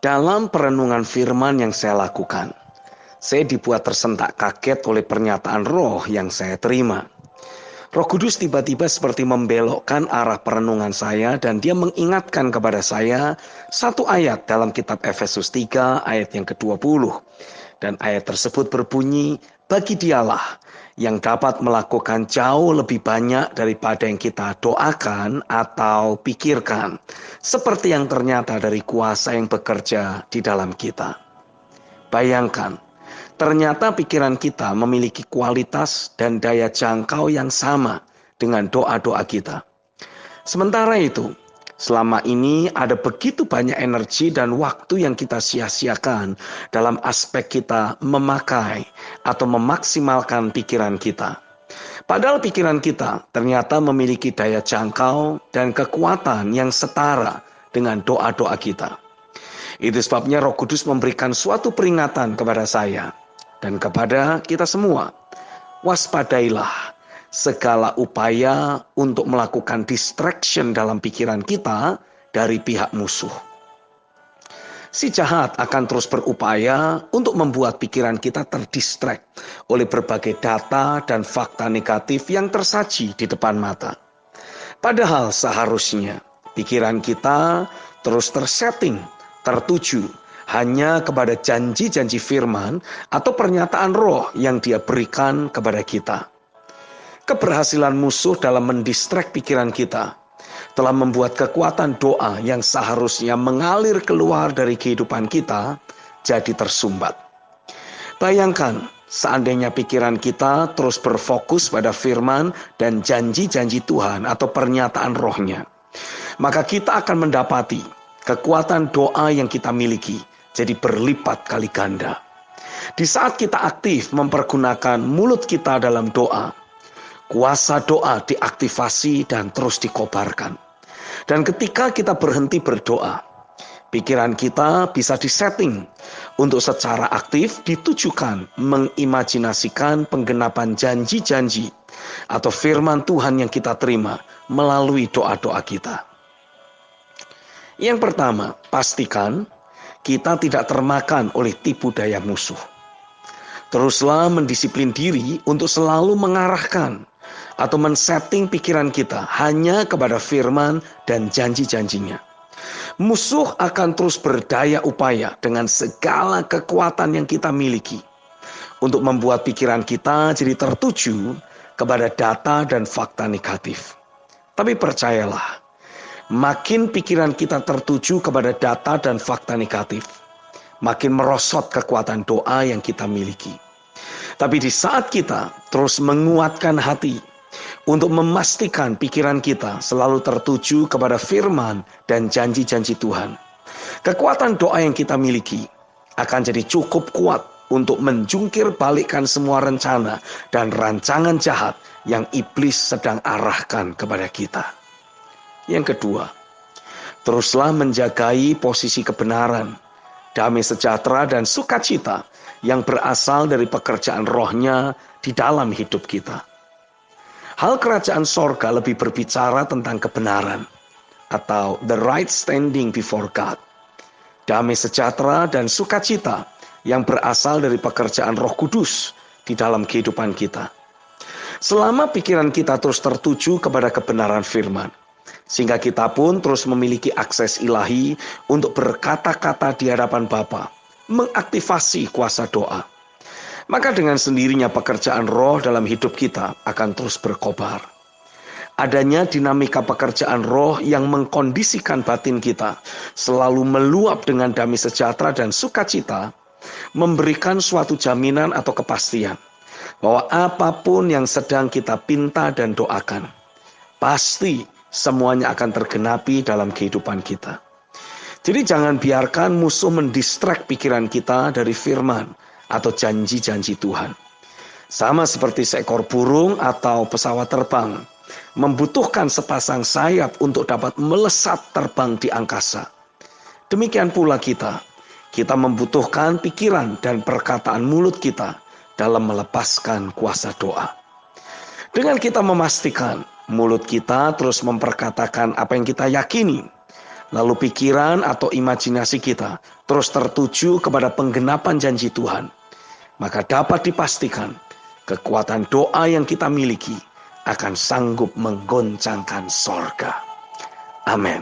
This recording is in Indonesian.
Dalam perenungan firman yang saya lakukan, saya dibuat tersentak kaget oleh pernyataan roh yang saya terima. Roh Kudus tiba-tiba seperti membelokkan arah perenungan saya dan dia mengingatkan kepada saya satu ayat dalam kitab Efesus 3 ayat yang ke-20. Dan ayat tersebut berbunyi, bagi dialah yang dapat melakukan jauh lebih banyak daripada yang kita doakan atau pikirkan. Seperti yang ternyata dari kuasa yang bekerja di dalam kita. Bayangkan, ternyata pikiran kita memiliki kualitas dan daya jangkau yang sama dengan doa-doa kita. Sementara itu, selama ini ada begitu banyak energi dan waktu yang kita sia-siakan dalam aspek kita memakai atau memaksimalkan pikiran kita. Padahal pikiran kita ternyata memiliki daya jangkau dan kekuatan yang setara dengan doa-doa kita. Itu sebabnya Roh Kudus memberikan suatu peringatan kepada saya dan kepada kita semua. Waspadailah segala upaya untuk melakukan distraction dalam pikiran kita dari pihak musuh. Si jahat akan terus berupaya untuk membuat pikiran kita terdistract oleh berbagai data dan fakta negatif yang tersaji di depan mata. Padahal seharusnya pikiran kita terus tersetting, tertuju hanya kepada janji-janji firman atau pernyataan roh yang dia berikan kepada kita. Keberhasilan musuh dalam mendistract pikiran kita telah membuat kekuatan doa yang seharusnya mengalir keluar dari kehidupan kita jadi tersumbat. Bayangkan, seandainya pikiran kita terus berfokus pada firman dan janji-janji Tuhan atau pernyataan rohnya, maka kita akan mendapati kekuatan doa yang kita miliki jadi berlipat kali ganda. Di saat kita aktif mempergunakan mulut kita dalam doa, kuasa doa diaktifasi dan terus dikobarkan. Dan ketika kita berhenti berdoa, pikiran kita bisa disetting untuk secara aktif ditujukan mengimajinasikan penggenapan janji-janji atau firman Tuhan yang kita terima melalui doa-doa kita. Yang pertama, pastikan kita tidak termakan oleh tipu daya musuh. Teruslah mendisiplin diri untuk selalu mengarahkan atau men-setting pikiran kita hanya kepada firman dan janji-janjinya. Musuh akan terus berdaya upaya dengan segala kekuatan yang kita miliki untuk membuat pikiran kita jadi tertuju kepada data dan fakta negatif. Tapi percayalah, makin pikiran kita tertuju kepada data dan fakta negatif, makin merosot kekuatan doa yang kita miliki. Tapi di saat kita terus menguatkan hati untuk memastikan pikiran kita selalu tertuju kepada firman dan janji-janji Tuhan, kekuatan doa yang kita miliki akan jadi cukup kuat untuk menjungkir balikkan semua rencana dan rancangan jahat yang iblis sedang arahkan kepada kita. Yang kedua, teruslah menjagai posisi kebenaran, damai sejahtera dan sukacita yang berasal dari pekerjaan rohnya di dalam hidup kita. Hal kerajaan sorga lebih berbicara tentang kebenaran atau the right standing before God. Damai sejahtera dan sukacita yang berasal dari pekerjaan Roh Kudus di dalam kehidupan kita. Selama pikiran kita terus tertuju kepada kebenaran firman, sehingga kita pun terus memiliki akses ilahi untuk berkata-kata di hadapan Bapa, mengaktifasi kuasa doa. Maka dengan sendirinya pekerjaan roh dalam hidup kita akan terus berkobar. Adanya dinamika pekerjaan roh yang mengkondisikan batin kita selalu meluap dengan damai sejahtera dan sukacita, memberikan suatu jaminan atau kepastian bahwa apapun yang sedang kita pinta dan doakan, pasti semuanya akan tergenapi dalam kehidupan kita. Jadi jangan biarkan musuh mendistract pikiran kita dari firman atau janji-janji Tuhan. Sama seperti seekor burung atau pesawat terbang membutuhkan sepasang sayap untuk dapat melesat terbang di angkasa. Demikian pula kita membutuhkan pikiran dan perkataan mulut kita dalam melepaskan kuasa doa. Dengan kita memastikan mulut kita terus memperkatakan apa yang kita yakini, lalu pikiran atau imajinasi kita terus tertuju kepada penggenapan janji Tuhan, maka dapat dipastikan kekuatan doa yang kita miliki akan sanggup menggoncangkan sorga. Amin.